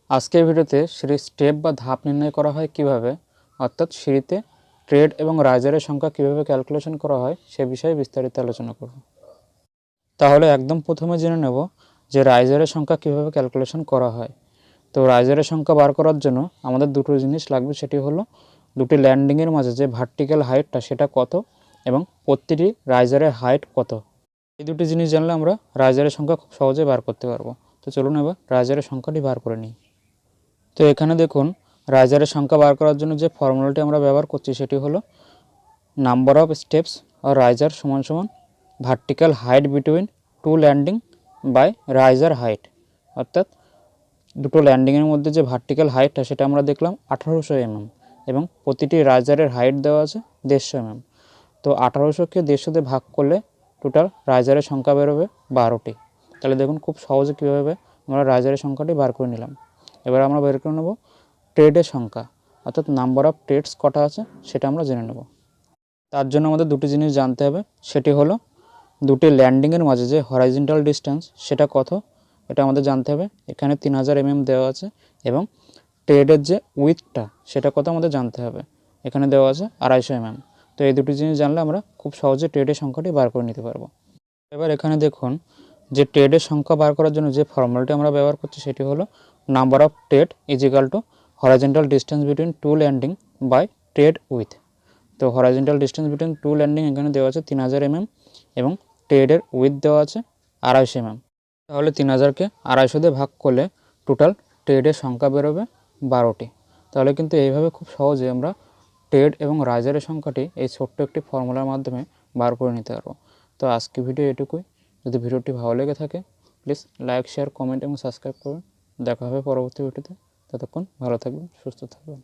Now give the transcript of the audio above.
আজকের ভিডিওতে সিঁড়ির স্টেপ বা ধাপ নির্ণয় করা হয় কিভাবে, অর্থাৎ সিঁড়িতে ট্রেড এবং রাইজারের সংখ্যা কিভাবে ক্যালকুলেশন করা হয় সে বিষয়ে বিস্তারিত আলোচনা করব। তাহলে একদম প্রথমে জেনে নেব যে রাইজারের সংখ্যা কিভাবে ক্যালকুলেশন করা হয়। তো রাইজারের সংখ্যা বার করার জন্য আমাদের দুটো জিনিস লাগবে, সেটি হলো দুটি ল্যান্ডিংয়ের মাঝে যে ভার্টিক্যাল হাইটটা সেটা কত এবং প্রতিটি রাইজারের হাইট কত। এই দুটি জিনিস জানলে আমরা রাইজারের সংখ্যা খুব সহজে বার করতে পারবো। তো চলুন এবার রাইজারের সংখ্যাটি বার করে নিই। তো এখানে দেখুন, রাইজারের সংখ্যা বার করার জন্য যে ফর্মুলাটি আমরা ব্যবহার করছি সেটি হলো নাম্বার অফ স্টেপস আর রাইজার সমান সমান vertical height between two landing by riser height. অর্থাৎ দুটো ল্যান্ডিংয়ের মধ্যে যে ভার্টিক্যাল হাইটটা সেটা আমরা দেখলাম 1800 mm এবং প্রতিটি রাইজারের হাইট দেওয়া আছে 150 mm। তো 1800কে 150 দিয়ে ভাগ করলে টোটাল রাইজারের সংখ্যা বেরোবে 12টি। তাহলে দেখুন খুব সহজে কীভাবে আমরা রাইজারের সংখ্যাটি বার করে নিলাম। এবার আমরা বের করে নেব ট্রেডের সংখ্যা, অর্থাৎ নাম্বার অফ ট্রেডস কটা আছে সেটা আমরা জেনে নেব। তার জন্য আমাদের দুটি জিনিস জানতে হবে, সেটি হলো দুটি ল্যান্ডিংয়ের মাঝে যে হরাইজন্টাল ডিস্টেন্স সেটা কত, এটা আমাদের জানতে হবে। এখানে 3000 mm দেওয়া আছে এবং ট্রেডের যে উইথটা সেটা কত আমাদের জানতে হবে, এখানে দেওয়া আছে 250 mm। তো এই দুটি জিনিস জানলে আমরা খুব সহজে ট্রেডের সংখ্যাটি বার করে নিতে পারবো। এবার এখানে দেখুন যে ট্রেডের সংখ্যা বার করার জন্য যে ফর্মুলাটি আমরা ব্যবহার করছি সেটি হলো number of tread is equal to horizontal distance between two landing by tread width. তো horizontal distance between two landing এখানে দেওয়া আছে 3000 mm এবং ট্রেডের উইথ দেওয়া আছে 250 mm। তাহলে 3000কে 250 দিয়ে ভাগ করলে টোটাল ট্রেডের সংখ্যা বেরোবে 12টি। তাহলে কিন্তু এইভাবে খুব সহজে আমরা ট্রেড এবং রাইজারের সংখ্যাটি এই ছোট্ট একটি ফর্মুলার মাধ্যমে বার করে নিতে পারবো। তো আজকে ভিডিও এটুকুই। যদি ভিডিওটি ভালো লেগে থাকে প্লিজ লাইক, শেয়ার, কমেন্ট এবং সাবস্ক্রাইব করুন। দেখা হবে পরবর্তী ভিডিওতে। ততক্ষণ ভালো থাকবেন, সুস্থ থাকবেন।